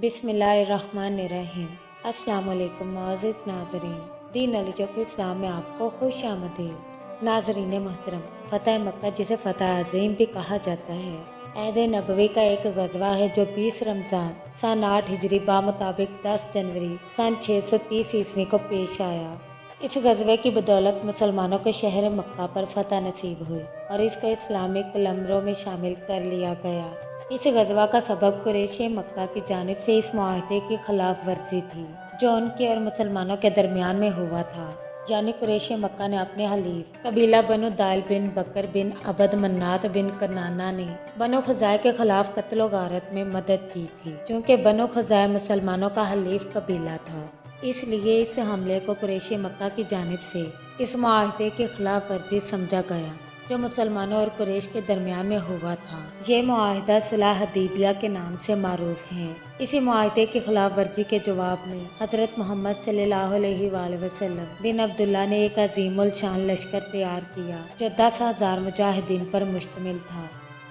بسم اللہ الرحمن الرحیم۔ السلام علیکم معزز ناظرین، دین علی آف اسلام میں آپ کو خوش آمدید۔ ناظرین محترم، فتح مکہ جسے فتح عظیم بھی کہا جاتا ہے، عہد نبوی کا ایک غزوہ ہے جو 20 رمضان سن 8 ہجری بمطابق 10 جنوری سن 630 عیسوی کو پیش آیا۔ اس غزوے کی بدولت مسلمانوں کے شہر مکہ پر فتح نصیب ہوئی اور اس کو اسلامی قلمروں میں شامل کر لیا گیا۔ اس غزوہ کا سبب قریش مکہ کی جانب سے اس معاہدے کی خلاف ورزی تھی جو ان کے اور مسلمانوں کے درمیان میں ہوا تھا، یعنی قریش مکہ نے اپنے حلیف قبیلہ بنو دائل بن بکر بن عبد منات بن کنانہ نے بنو خزاعہ کے خلاف قتل و غارت میں مدد کی تھی۔ چونکہ بنو خزاعہ مسلمانوں کا حلیف قبیلہ تھا، اس لیے اس حملے کو قریش مکہ کی جانب سے اس معاہدے کی خلاف ورزی سمجھا گیا جو مسلمانوں اور قریش کے درمیان میں ہوا تھا۔ یہ معاہدہ صلح حدیبیہ کے نام سے معروف ہے۔ اسی معاہدے کی خلاف ورزی کے جواب میں حضرت محمد صلی اللہ علیہ وآلہ وسلم بن عبداللہ نے ایک عظیم الشان لشکر تیار کیا جو 10,000 مجاہدین پر مشتمل تھا۔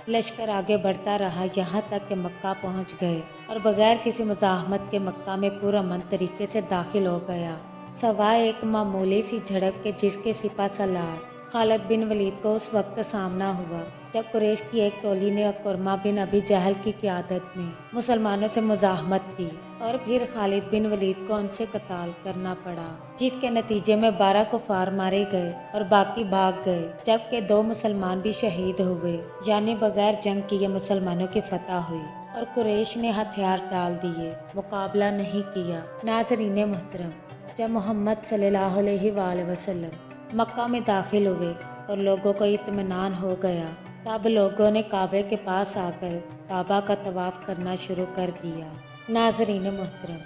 لشکر آگے بڑھتا رہا یہاں تک کہ مکہ پہنچ گئے اور بغیر کسی مزاحمت کے مکہ میں پرامن طریقے سے داخل ہو گیا، سوائے ایک معمولی سی جھڑپ کے جس کے سپہ سالار خالد بن ولید کو اس وقت سامنا ہوا جب قریش کی ایک ٹولی نے عکرمہ بن ابی جہل کی قیادت میں مسلمانوں سے مزاحمت کی اور پھر خالد بن ولید کو ان سے قتال کرنا پڑا، جس کے نتیجے میں 12 کفار مارے گئے اور باقی بھاگ گئے، جبکہ 2 مسلمان بھی شہید ہوئے، یعنی بغیر جنگ کیے مسلمانوں کی فتح ہوئی اور قریش نے ہتھیار ڈال دیے، مقابلہ نہیں کیا۔ ناظرین محترم، جب محمد صلی اللہ علیہ وآلہ وسلم مکہ میں داخل ہوئے اور لوگوں کو اطمینان ہو گیا، تب لوگوں نے کعبے کے پاس آ کر کعبہ کا طواف کرنا شروع کر دیا۔ ناظرین محترم،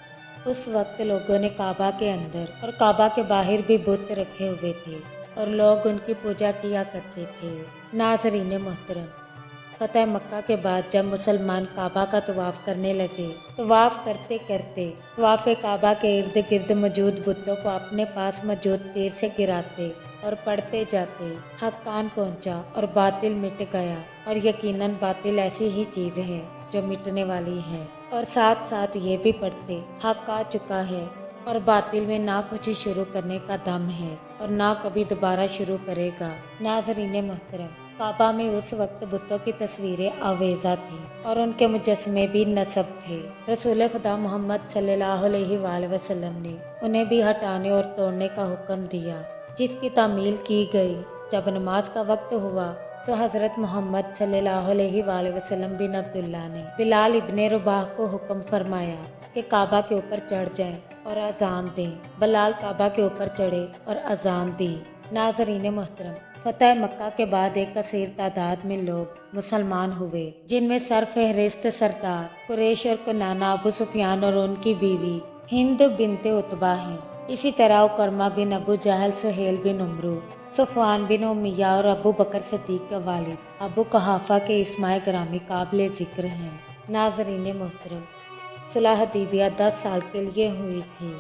اس وقت لوگوں نے کعبہ کے اندر اور کعبہ کے باہر بھی بت رکھے ہوئے تھے اور لوگ ان کی پوجا کیا کرتے تھے۔ ناظرین محترم، فتح مکہ کے بعد جب مسلمان کعبہ کا طواف کرنے لگے، طواف کرتے کرتے طواف کعبہ کے ارد گرد موجود بتوں کو اپنے پاس موجود تیر سے گراتے اور پڑھتے جاتے، حق آن پہنچا اور باطل مٹ گیا، اور یقیناً باطل ایسی ہی چیز ہے جو مٹنے والی ہے، اور ساتھ ساتھ یہ بھی پڑھتے حق آ چکا ہے اور باطل میں نہ کچھ شروع کرنے کا دم ہے اور نہ کبھی دوبارہ شروع کرے گا۔ ناظرین محترم، کعبہ میں اس وقت بتوں کی تصویریں آویزاں تھیں اور ان کے مجسمے بھی نصب تھے۔ رسول خدا محمد صلی اللہ علیہ وآلہ وسلم نے انہیں بھی ہٹانے اور توڑنے کا حکم دیا، جس کی تعمیل کی گئی۔ جب نماز کا وقت ہوا تو حضرت محمد صلی اللہ علیہ وآلہ وسلم بن عبداللہ نے بلال ابن رباح کو حکم فرمایا کہ کعبہ کے اوپر چڑھ جائیں اور اذان دیں۔ بلال کعبہ کے اوپر چڑھے اور اذان دی۔ ناظرین محترم، فتح مکہ کے بعد ایک کثیر تعداد میں لوگ مسلمان ہوئے، جن میں سرفہرست سردار قریش اور کنانہ ابو سفیان اور ان کی بیوی ہند بنت عتبہ ہیں۔ اسی طرح عکرمہ بن ابو جہل، سہیل بن عمرو، صفوان بن امیہ اور ابو بکر صدیق کے والد ابو قحافہ کے اسماء گرامی قابل ذکر ہیں۔ ناظرین محترم، صلح حدیبیہ 10 سال کے لیے ہوئی تھی،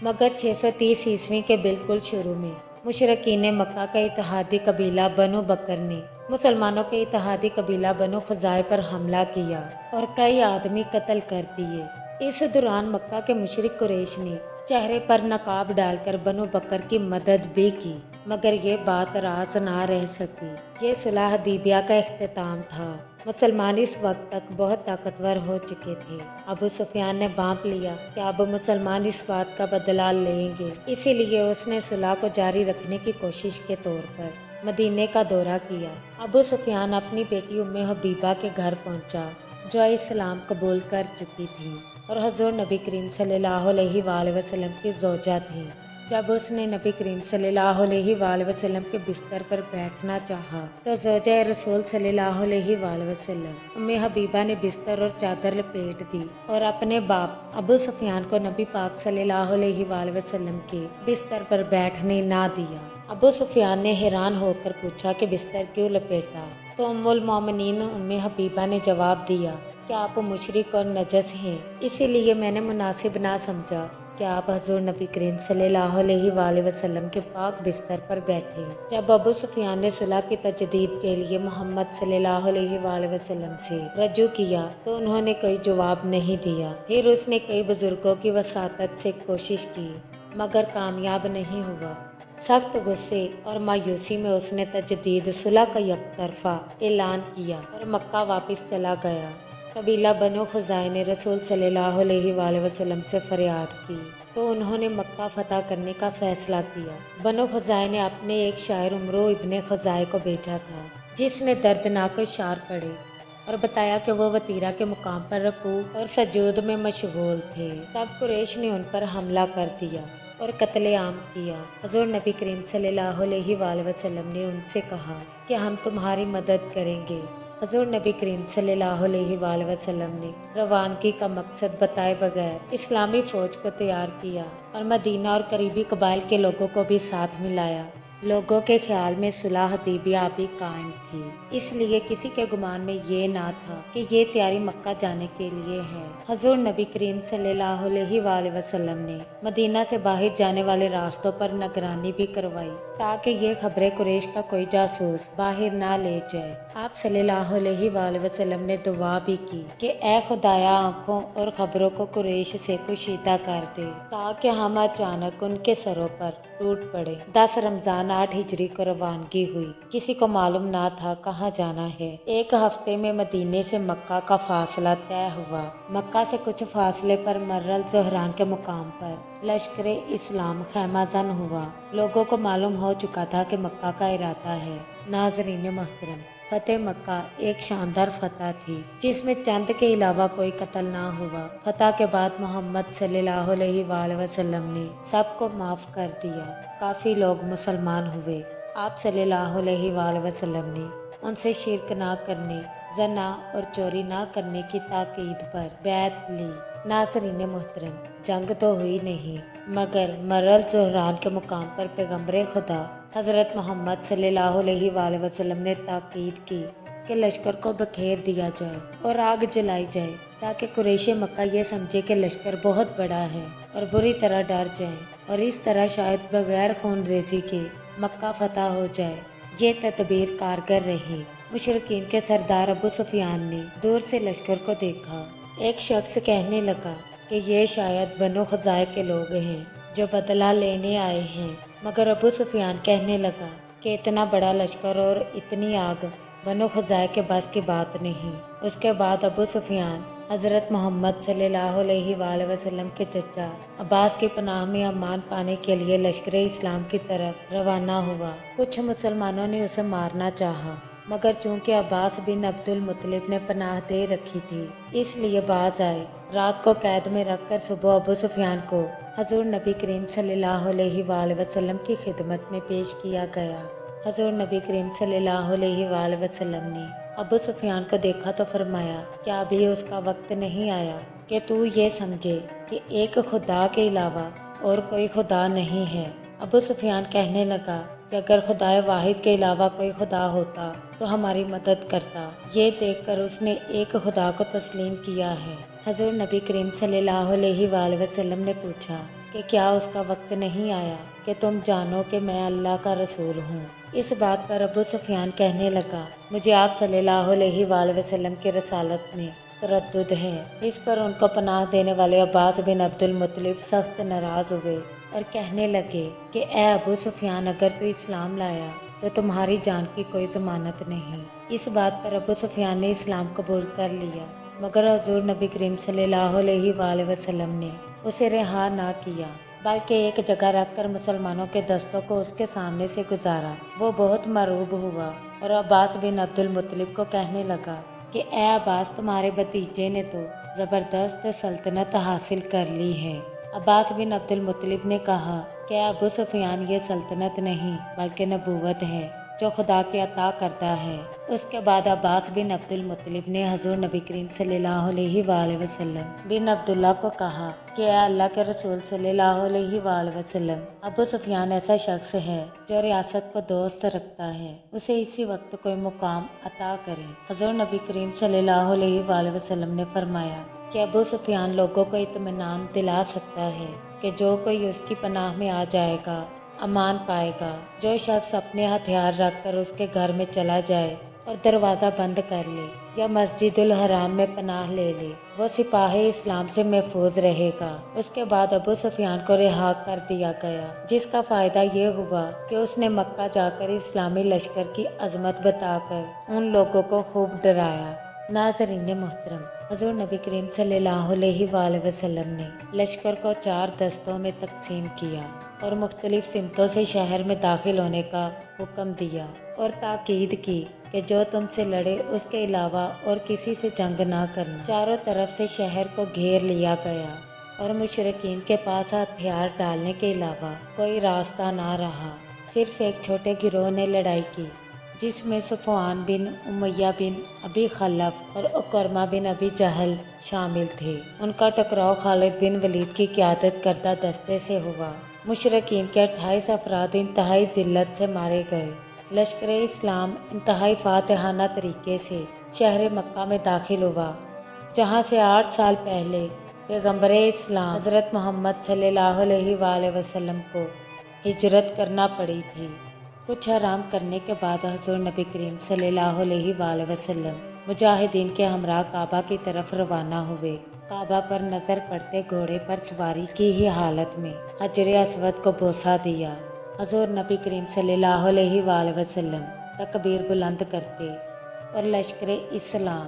مگر 630 عیسوی کے بالکل شروع میں مشرکین مکہ کا اتحادی قبیلہ بنو بکر نے مسلمانوں کے اتحادی قبیلہ بنو خزاعہ پر حملہ کیا اور کئی آدمی قتل کر دیے۔ اس دوران مکہ کے مشرک قریش نے چہرے پر نقاب ڈال کر بنو بکر کی مدد بھی کی، مگر یہ بات راز نہ رہ سکی۔ یہ صلح حدیبیہ کا اختتام تھا۔ مسلمان اس وقت تک بہت طاقتور ہو چکے تھے۔ ابو سفیان نے بانپ لیا کہ اب مسلمان اس بات کا بدلہ لیں گے، اسی لیے اس نے صلح کو جاری رکھنے کی کوشش کے طور پر مدینے کا دورہ کیا۔ ابو سفیان اپنی بیٹی ام حبیبہ کے گھر پہنچا جو اسلام قبول کر چکی تھی اور حضور نبی کریم صلی اللہ علیہ وآلہ وسلم کی زوجہ تھی۔ جب اس نے نبی کریم صلی اللہ علیہ وآلہ وسلم کے بستر پر بیٹھنا چاہا تو زوجہ رسول صلی اللہ علیہ وآلہ وسلم ام حبیبہ نے بستر اور چادر لپیٹ دی اور اپنے باپ ابو سفیان کو نبی پاک صلی اللہ علیہ وآلہ وسلم کے بستر پر بیٹھنے نہ دیا۔ ابو سفیان نے حیران ہو کر پوچھا کہ بستر کیوں لپیٹا؟ تو ام المومنین ام حبیبہ نے جواب دیا کہ آپ مشرک اور نجس ہیں، اسی لیے میں نے مناسب نہ سمجھا کہ آپ حضور نبی کریم صلی اللہ علیہ وآلہ وسلم کے پاک بستر پر بیٹھے۔ جب ابو سفیان نے صلح کی تجدید کے لیے محمد صلی اللہ علیہ وآلہ وسلم سے رجوع کیا تو انہوں نے کوئی جواب نہیں دیا۔ پھر اس نے کئی بزرگوں کی وساطت سے کوشش کی مگر کامیاب نہیں ہوا۔ سخت غصے اور مایوسی میں اس نے تجدید صلح کا یک طرفہ اعلان کیا اور مکہ واپس چلا گیا۔ قبیلہ بنو خزاعہ نے رسول صلی اللہ علیہ وآلہ وسلم سے فریاد کی تو انہوں نے مکہ فتح کرنے کا فیصلہ کیا۔ بنو خزاعہ نے اپنے ایک شاعر عمرو ابن خزاعہ کو بھیجا تھا جس نے دردناک اشعار پڑھے اور بتایا کہ وہ وطیرہ کے مقام پر رکوع اور سجود میں مشغول تھے۔ تب قریش نے ان پر حملہ کر دیا اور قتل عام کیا۔ حضور نبی کریم صلی اللہ علیہ وآلہ وسلم نے ان سے کہا کہ ہم تمہاری مدد کریں گے۔ حضور نبی کریم صلی اللہ علیہ وآلہ وسلم نے روانگی کا مقصد بتائے بغیر اسلامی فوج کو تیار کیا اور مدینہ اور قریبی قبائل کے لوگوں کو بھی ساتھ ملایا۔ لوگوں کے خیال میں صلح حدیبیہ ابھی قائم تھی، اس لیے کسی کے گمان میں یہ نہ تھا کہ یہ تیاری مکہ جانے کے لیے ہے۔ حضور نبی کریم صلی اللہ علیہ وآلہ وسلم نے مدینہ سے باہر جانے والے راستوں پر نگرانی بھی کروائی تاکہ یہ خبریں قریش کا کوئی جاسوس باہر نہ لے جائے۔ آپ صلی اللہ علیہ وآلہ وسلم نے دعا بھی کی کہ اے خدایا آنکھوں اور خبروں کو قریش سے پوشیدہ کر دے تاکہ ہم اچانک ان کے سروں پر ٹوٹ پڑے۔ 10 رمضان 8 ہجری کو روانگی ہوئی۔ کسی کو معلوم نہ تھا کہاں جانا ہے۔ ایک ہفتے میں مدینے سے مکہ کا فاصلہ طے ہوا۔ مکہ سے کچھ فاصلے پر مر الزہران کے مقام پر لشکر اسلام خیمہ زن ہوا۔ لوگوں کو معلوم ہو چکا تھا کہ مکہ کا ارادہ ہے۔ ناظرین محترم، فتح مکہ ایک شاندار فتح تھی جس میں چند کے علاوہ کوئی قتل نہ ہوا۔ فتح کے بعد محمد صلی اللہ علیہ وآلہ وسلم نے سب کو معاف کر دیا۔ کافی لوگ مسلمان ہوئے۔ آپ صلی اللہ علیہ وآلہ وسلم نے ان سے شرک نہ کرنے، زنا اور چوری نہ کرنے کی تاکید پر بیعت لی۔ ناظرین محترم، جنگ تو ہوئی نہیں مگر مر الزہران کے مقام پر پیغمبر خدا حضرت محمد صلی اللہ علیہ وآلہ وسلم نے تاکید کی کہ لشکر کو بکھیر دیا جائے اور آگ جلائی جائے تاکہ قریش مکہ یہ سمجھے کہ لشکر بہت بڑا ہے اور بری طرح ڈر جائے اور اس طرح شاید بغیر خون ریزی کے مکہ فتح ہو جائے۔ یہ تدبیر کارگر رہی۔ مشرکین کے سردار ابو سفیان نے دور سے لشکر کو دیکھا۔ ایک شخص کہنے لگا کہ یہ شاید بنو خزاعہ کے لوگ ہیں جو بدلہ لینے آئے ہیں، مگر ابو سفیان کہنے لگا کہ اتنا بڑا لشکر اور اتنی آگ بنو خزاعہ کے بس کی بات نہیں۔ اس کے بعد ابو سفیان حضرت محمد صلی اللہ علیہ وآلہ وسلم کے چچا عباس کی پناہ میں امان پانے کے لیے لشکر اسلام کی طرف روانہ ہوا۔ کچھ مسلمانوں نے اسے مارنا چاہا مگر چونکہ عباس بن عبد المطلب نے پناہ دے رکھی تھی اس لیے باز آئے۔ رات کو قید میں رکھ کر صبح ابو سفیان کو حضور نبی کریم صلی اللہ علیہ وآلہ وسلم کی خدمت میں پیش کیا گیا۔ حضور نبی کریم صلی اللہ علیہ وآلہ وسلم نے ابو سفیان کو دیکھا تو فرمایا کہ ابھی اس کا وقت نہیں آیا کہ تو یہ سمجھے کہ ایک خدا کے علاوہ اور کوئی خدا نہیں ہے۔ ابو سفیان کہنے لگا کہ اگر خدا واحد کے علاوہ کوئی خدا ہوتا تو ہماری مدد کرتا۔ یہ دیکھ کر اس نے ایک خدا کو تسلیم کیا ہے۔ حضور نبی کریم صلی اللہ علیہ وآلہ وسلم نے پوچھا کہ کیا اس کا وقت نہیں آیا کہ تم جانو کہ میں اللہ کا رسول ہوں؟ اس بات پر ابو سفیان کہنے لگا مجھے آپ صلی اللہ علیہ وآلہ وسلم کی رسالت میں تردد ہے۔ اس پر ان کو پناہ دینے والے عباس بن عبد المطلب سخت ناراض ہوئے اور کہنے لگے کہ اے ابو سفیان، اگر تو اسلام لایا تو تمہاری جان کی کوئی ضمانت نہیں۔ اس بات پر ابو سفیان نے اسلام قبول کر لیا مگر حضور نبی کریم صلی اللہ علیہ وآلہ وسلم نے اسے رہا نہ کیا بلکہ ایک جگہ رکھ کر مسلمانوں کے دستوں کو اس کے سامنے سے گزارا۔ وہ بہت مرعوب ہوا اور عباس بن عبد المطلب کو کہنے لگا کہ اے عباس، تمہارے بھتیجے نے تو زبردست سلطنت حاصل کر لی ہے۔ عباس بن عبد المطلب نے کہا کہ ابو سفیان، یہ سلطنت نہیں بلکہ نبوت ہے جو خدا کے عطا کردہ ہے۔ اس کے بعد عباس بن عبد المطلب نے حضور نبی کریم صلی اللہ علیہ وآلہ وسلم بن عبداللہ کو کہا کہ اے اللہ کے رسول صلی اللہ علیہ وآلہ وسلم، ابو سفیان ایسا شخص ہے جو ریاست کو دوست رکھتا ہے، اسے اسی وقت کوئی مقام عطا کریں۔ حضور نبی کریم صلی اللہ علیہ وآلہ وسلم نے فرمایا کہ ابو سفیان لوگوں کو اطمینان دلا سکتا ہے کہ جو کوئی اس کی پناہ میں آ جائے گا امان پائے گا۔ جو شخص اپنے ہتھیار رکھ کر اس کے گھر میں چلا جائے اور دروازہ بند کر لے یا مسجد الحرام میں پناہ لے لے وہ سپاہی اسلام سے محفوظ رہے گا۔ اس کے بعد ابو سفیان کو رہا کر دیا گیا، جس کا فائدہ یہ ہوا کہ اس نے مکہ جا کر اسلامی لشکر کی عظمت بتا کر ان لوگوں کو خوب ڈرایا۔ ناظرین محترم، حضور نبی کریم صلی اللہ علیہ وآلہ وسلم نے لشکر کو 4 دستوں میں تقسیم کیا اور مختلف سمتوں سے شہر میں داخل ہونے کا حکم دیا اور تاکید کی کہ جو تم سے لڑے اس کے علاوہ اور کسی سے جنگ نہ کرنا۔ چاروں طرف سے شہر کو گھیر لیا گیا اور مشرکین کے پاس ہتھیار ڈالنے کے علاوہ کوئی راستہ نہ رہا۔ صرف ایک چھوٹے گروہ نے لڑائی کی جس میں صفوان بن امیہ بن ابی خلف اور اکرمہ بن ابی جہل شامل تھے۔ ان کا ٹکراؤ خالد بن ولید کی قیادت کردہ دستے سے ہوا۔ مشرکین کے 28 افراد انتہائی ذلت سے مارے گئے۔ لشکر اسلام انتہائی فاتحانہ طریقے سے شہر مکہ میں داخل ہوا، جہاں سے 8 سال پہلے پیغمبر اسلام حضرت محمد صلی اللہ علیہ وآلہ وسلم کو ہجرت کرنا پڑی تھی۔ کچھ آرام کرنے کے بعد حضور نبی کریم صلی اللہ علیہ وآلہ وسلم مجاہدین کے ہمراہ کعبہ کی طرف روانہ ہوئے۔ کعبہ پر نظر پڑتے گھوڑے پر سواری کی ہی حالت میں حجر اسود کو بوسہ دیا۔ حضور نبی کریم صلی اللہ علیہ وآلہ وسلم تکبیر بلند کرتے اور لشکر اسلام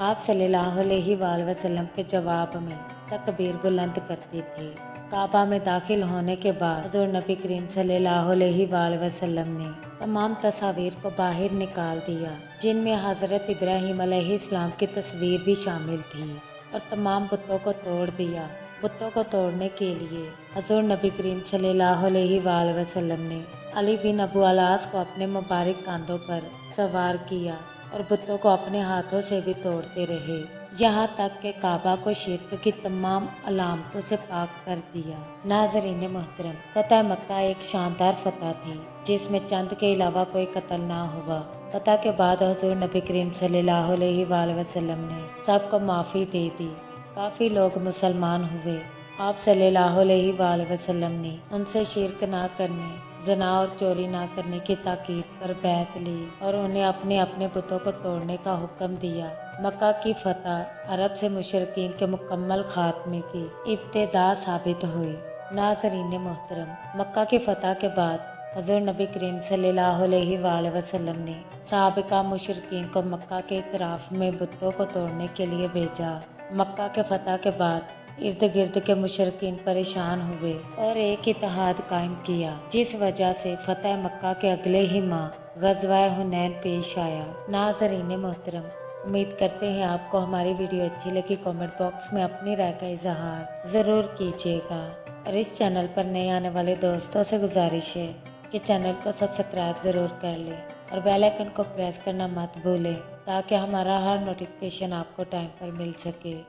آپ صلی اللہ علیہ وآلہ وسلم کے جواب میں تکبیر بلند کرتے تھے۔ کعبہ میں داخل ہونے کے بعد حضور نبی کریم صلی اللہ علیہ وآلہ وسلم نے تمام تصاویر کو باہر نکال دیا، جن میں حضرت ابراہیم علیہ السلام کی تصویر بھی شامل تھی، اور تمام بتوں کو توڑ دیا۔ بتوں کو توڑنے کے لیے حضور نبی کریم صلی اللہ علیہ وآلہ وسلم نے علی بن ابو الاس کو اپنے مبارک کاندھوں پر سوار کیا اور بتوں کو اپنے ہاتھوں سے بھی توڑتے رہے، یہاں تک کہ کعبہ کو شرک کی تمام علامتوں سے پاک کر دیا۔ ناظرین محترم، فتح مکہ ایک شاندار فتح تھی جس میں چند کے علاوہ کوئی قتل نہ ہوا۔ فتح کے بعد حضور نبی کریم صلی اللہ علیہ وآلہ وسلم نے سب کو معافی دے دی۔ کافی لوگ مسلمان ہوئے۔ آپ صلی اللہ علیہ وآلہ وسلم نے ان سے شرک نہ کرنے، زنا اور چوری نہ کرنے کی تاکید پر بیعت لی اور انہیں اپنے اپنے بتوں کو توڑنے کا حکم دیا۔ مکہ کی فتح عرب سے مشرکین کے مکمل خاتمے کی ابتدا ثابت ہوئی۔ ناظرین محترم، مکہ کی فتح کے بعد حضور نبی کریم صلی اللہ علیہ وآلہ وسلم نے سابقہ مشرکین کو مکہ کے اطراف میں بتوں کو توڑنے کے لیے بھیجا۔ مکہ کے فتح کے بعد ارد گرد کے مشرکین پریشان ہوئے اور ایک اتحاد قائم کیا، جس وجہ سے فتح مکہ کے اگلے ہی ماہ غزوہ حنین پیش آیا۔ ناظرین محترم، امید کرتے ہیں آپ کو ہماری ویڈیو اچھی لگی۔ کامنٹ باکس میں اپنی رائے کا اظہار ضرور کیجیے گا، اور اس چینل پر نئے آنے والے دوستوں سے گزارش ہے کہ چینل کو سبسکرائب ضرور کر لیں اور بیل آئیکن کو پریس کرنا مت بھولیں تاکہ ہمارا ہر نوٹیفیکیشن آپ کو ٹائم پر مل سکے۔